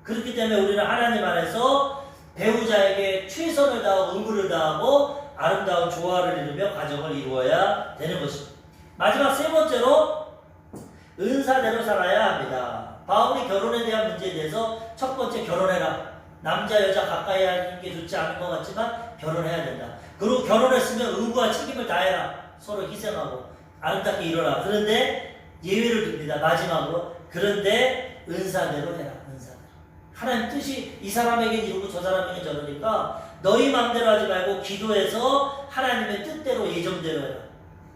그렇기 때문에 우리는 하나님 안에서 배우자에게 최선을 다하고 의무를 다하고 아름다운 조화를 이루며 가정을 이루어야 되는 것입니다. 마지막 세 번째로 은사대로 살아야 합니다. 바울이 결혼에 대한 문제에 대해서 첫 번째 결혼해라. 남자 여자 가까이 하는 게 좋지 않은 것 같지만 결혼해야 된다. 그리고 결혼했으면 의무와 책임을 다해라. 서로 희생하고 아름답게 이뤄라. 그런데 예외를 둡니다. 마지막으로 그런데 은사대로 해라. 은사대로. 하나님 뜻이 이 사람에겐 이루고 저 사람에겐 저러니까 너희 마음대로 하지 말고 기도해서 하나님의 뜻대로 예정대로 해라.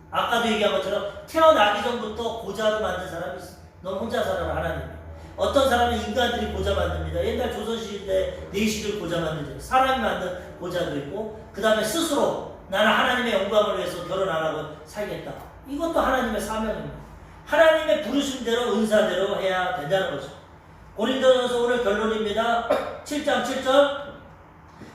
아까도 얘기한 것처럼 태어나기 전부터 고자로 만든 사람이 있어. 넌 혼자 살아라. 하나님. 어떤 사람은 인간들이 고자 만듭니다. 옛날 조선시대 내시들 고자 만들죠. 사람이 만든 고자도 있고 그 다음에 스스로 나는 하나님의 영광을 위해서 결혼 안 하고 살겠다. 이것도 하나님의 사명입니다. 하나님의 부르심대로 은사대로 해야 된다는 거죠. 고린도전서 오늘 결론입니다. 7장 7절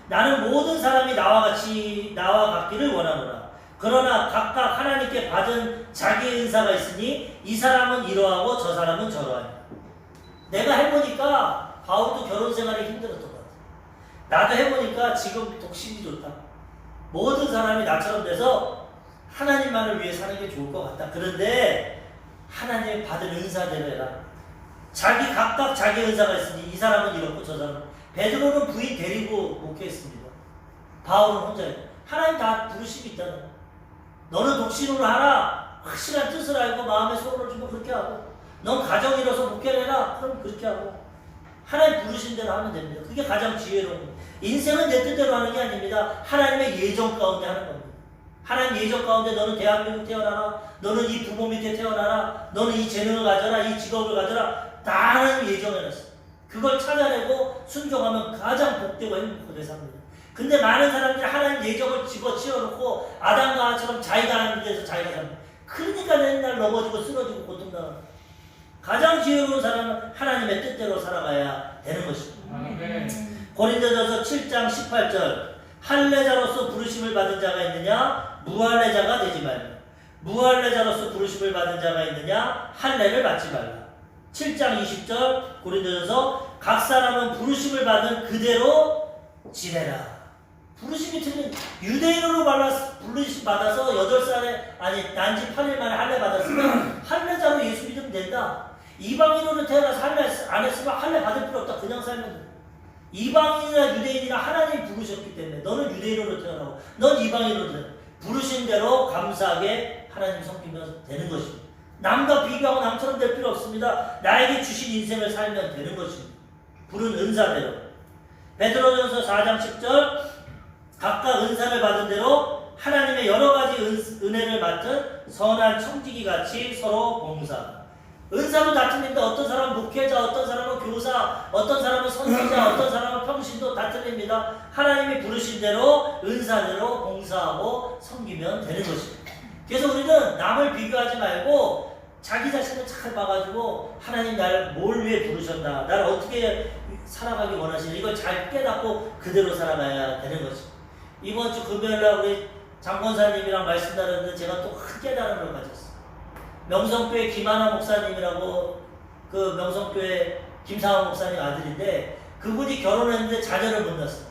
나는 모든 사람이 나와 같기를 원하노라. 그러나 각각 하나님께 받은 자기의 은사가 있으니 이 사람은 이러하고 저 사람은 저러하니. 내가 해보니까 바울도 결혼 생활이 힘들었던 것 같아. 나도 해보니까 지금 독신이 좋다. 모든 사람이 나처럼 돼서 하나님만을 위해 사는 게 좋을 것 같다. 그런데 하나님의 받은 은사대로 해라. 각각 자기 은사가 있으니 이 사람은 이렇고 저 사람은. 베드로는 부인 데리고 목회했습니다. 바울은 혼자예요. 하나님 다 부르심이 있다는 거예요. 너는 독신으로 하라. 확실한 뜻을 알고 마음에 소원을 주면 그렇게 하고 넌 가정 이뤄서 목회를 해라. 그럼 그렇게 하고 하나님 부르신 대로 하면 됩니다. 그게 가장 지혜로운 거예요. 인생은 내 뜻대로 하는 게 아닙니다. 하나님의 예정 가운데 하는 겁니다. 하나님 예정 가운데 너는 대한민국 태어나라. 너는 이 부모 밑에 태어나라. 너는 이 재능을 가져라. 이 직업을 가져라. 다 하나님 예정해놨어. 그걸 찾아내고 순종하면 가장 복되고 행복하게 삽니다. 근데 많은 사람들이 하나님 예정을 집어치워놓고 아담과 하와처럼 자기가 하는 데서 자기가 삽니다. 그러니까 맨날 넘어지고 쓰러지고 고통당합니다. 가장 지혜로운 사람은 하나님의 뜻대로 살아가야 되는 것입니다. 고린도전서 7장 18절 할례자로서 부르심을 받은 자가 있느냐 무할례자가 되지 말라. 무할례자로서 부르심을 받은 자가 있느냐 할례를 받지 말라. 7장 20절 고린도전서 각 사람은 부르심을 받은 그대로 지내라. 부르심이 틀린 유대인으로 부르심 받아서 8살에 난지 8일 만에 할례 받았으면 할례자로 예수 믿으면 된다. 이방인으로 태어나서 할례 안 했으면 할례 받을 필요 없다. 그냥 살면 돼. 이방인이나 유대인이나 하나님이 부르셨기 때문에 너는 유대인으로 태어나고 넌 이방인으로 태어나. 부르신 대로 감사하게 하나님 섬기면 되는 것입니다. 남과 비교하고 남처럼 될 필요 없습니다. 나에게 주신 인생을 살면 되는 것입니다. 부른 은사대로. 베드로전서 4장 10절 각각 은사를 받은 대로 하나님의 여러 가지 은혜를 맡은 선한 청지기 같이 서로 봉사. 은사도 다 틀립니다. 어떤 사람은 목회자, 어떤 사람은 교사, 어떤 사람은 선지자, 어떤 사람은 평신도 다 틀립니다. 하나님이 부르신 대로 은사대로 봉사하고 섬기면 되는 것입니다. 그래서 우리는 남을 비교하지 말고 자기 자신을 잘 봐가지고 하나님 나를 뭘 위해 부르셨나, 나를 어떻게 살아가기 원하시나 이걸 잘 깨닫고 그대로 살아가야 되는 것입니다. 이번 주 금요일날 우리 장권사님이랑 말씀 나눴는데 제가 또 큰 깨달음을 가졌어요. 명성교회 김하나 목사님이라고 그 명성교회 김상원 목사님 아들인데 그분이 결혼했는데 자녀를 못 낳았어요.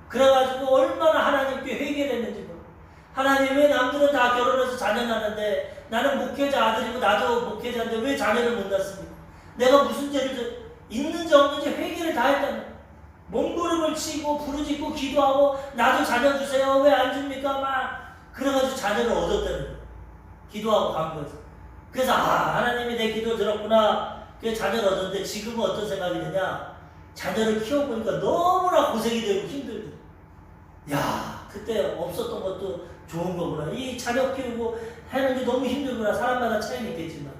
그래가지고 얼마나 하나님께 회개를 했는지 몰라요. 하나님 왜 남들은 다 결혼해서 자녀 낳는데 나는 목회자 아들이고 나도 목회자인데 왜 자녀를 못 낳습니까? 내가 무슨 죄를 있는지 없는지 회개를 다 했다는 거예요. 몸부림을 치고 부르짖고 기도하고 나도 자녀 주세요. 왜 안 줍니까? 막 그래가지고 자녀를 얻었다는 거예요. 기도하고 간 거죠. 그래서 하나님이 내 기도 들었구나. 그래서 자녀를 얻었는데 지금은 어떤 생각이 드냐? 자녀를 키워보니까 너무나 고생이 되고 힘들고, 야, 그때 없었던 것도 좋은 거구나. 이 자녀 키우고 하는 게 너무 힘들구나. 사람마다 차이는 있겠지만.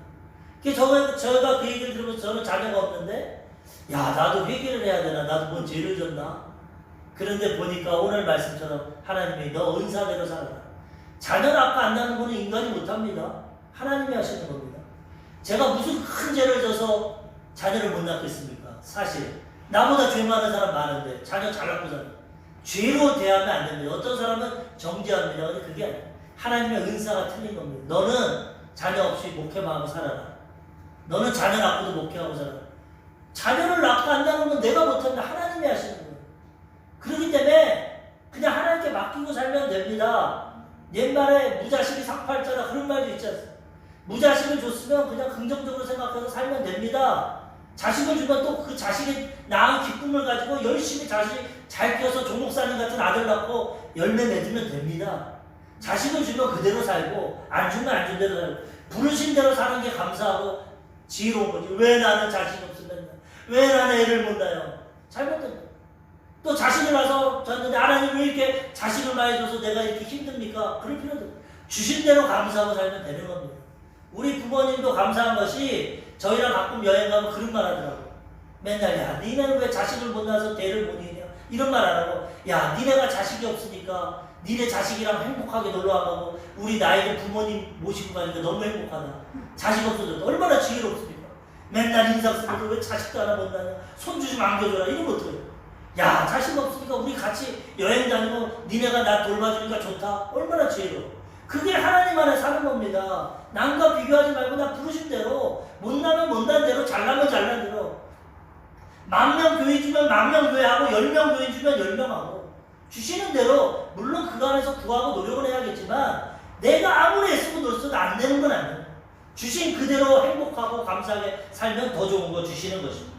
저희가 그 얘기를 들으면서 저는 자녀가 없는데, 야, 나도 회개를 해야 되나? 나도 뭔 죄를 졌나? 그런데 보니까 오늘 말씀처럼 하나님이 너 은사대로 살아라. 자녀를 아까 안 낳는 거는 인간이 못합니다. 하나님이 하시는 겁니다. 제가 무슨 큰 죄를 져서 자녀를 못 낳겠습니까? 사실 나보다 죄 많은 사람 많은데 자녀 잘 낳고 살아요. 죄로 대하면 안 됩니다. 어떤 사람은 정죄합니다. 근데 그게 아니에요. 하나님의 은사가 틀린 겁니다. 너는 자녀 없이 목회만 하고 살아라. 너는 자녀 낳고도 목회하고 살아라. 자녀를 낳고 안 낳으면 내가 못합니다. 하나님이 하시는 거예요. 그렇기 때문에 그냥 하나님께 맡기고 살면 됩니다. 옛말에 무자식이 삭팔자라 그런 말도 있지 않습니까? 무자식을 줬으면 그냥 긍정적으로 생각해서 살면 됩니다. 자식을 주면 또 그 자식이 낳은 기쁨을 가지고 열심히 자식 잘 키워서 종목사님 같은 아들 낳고 열매 맺으면 됩니다. 자식을 주면 그대로 살고 안 주면 안 준 대로 살고 부르신 대로 사는 게 감사하고 지혜로운 거지. 왜 나는 자식 없으면 왜 나는 애를 못 낳아요? 잘못된 또 자식을 낳아서 줬는데 하나님 왜 이렇게 자식을 많이 줘서 내가 이렇게 힘듭니까? 그럴 필요도 없어요. 주신 대로 감사하고 살면 되는 겁니다. 우리 부모님도 감사한 것이 저희랑 가끔 여행 가면 그런 말 하더라고요. 맨날 야 니네는 왜 자식을 못 낳아서 대를 못 이냐 이런 말 안 하고 야 니네가 자식이 없으니까 니네 자식이랑 행복하게 놀러가고 우리 나이를 부모님 모시고 가니까 너무 행복하다. 자식 없어졌다. 얼마나 지혜롭습니까? 맨날 인상 쓰면서 왜 자식도 하나 못 낳냐 손주 좀 안겨줘라 이러면 어떡해요? 야 자식 없으니까 우리 같이 여행 다니고 니네가 나 돌봐주니까 좋다. 얼마나 지혜로워. 그게 하나님 안에 사는 겁니다. 남과 비교하지 말고 나 부르신 대로 못 나면 못 난 대로 잘나면 잘난 대로 10,000명 교회 주면 10,000명 교회하고 10명 교회 주면 10명 하고 주시는 대로 물론 그 안에서 구하고 노력을 해야겠지만 내가 아무리 애쓰고 노력해도 안 되는 건 아니에요. 주신 그대로 행복하고 감사하게 살면 더 좋은 거 주시는 것입니다.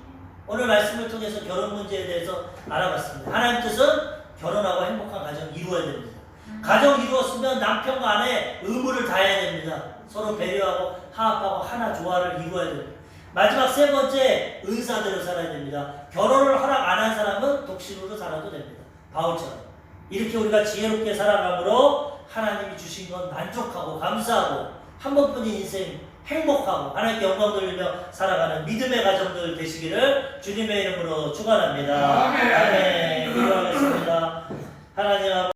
오늘 말씀을 통해서 결혼 문제에 대해서 알아봤습니다. 하나님 뜻은 결혼하고 행복한 가정 이루어야 됩니다. 가정 이루었으면 남편과 아내 의무를 다해야 됩니다. 서로 배려하고 화합하고 하나 조화를 이루어야 됩니다. 마지막 세 번째 은사대로 살아야 됩니다. 결혼을 허락 안 한 사람은 독신으로 살아도 됩니다. 바울처럼 이렇게 우리가 지혜롭게 살아감으로 하나님이 주신 건 만족하고 감사하고 한 번뿐인 인생 행복하고 하나님께 영광 돌리며 살아가는 믿음의 가정들 되시기를 주님의 이름으로 축원합니다. 아멘. 기도하겠습니다. 하나님 아버지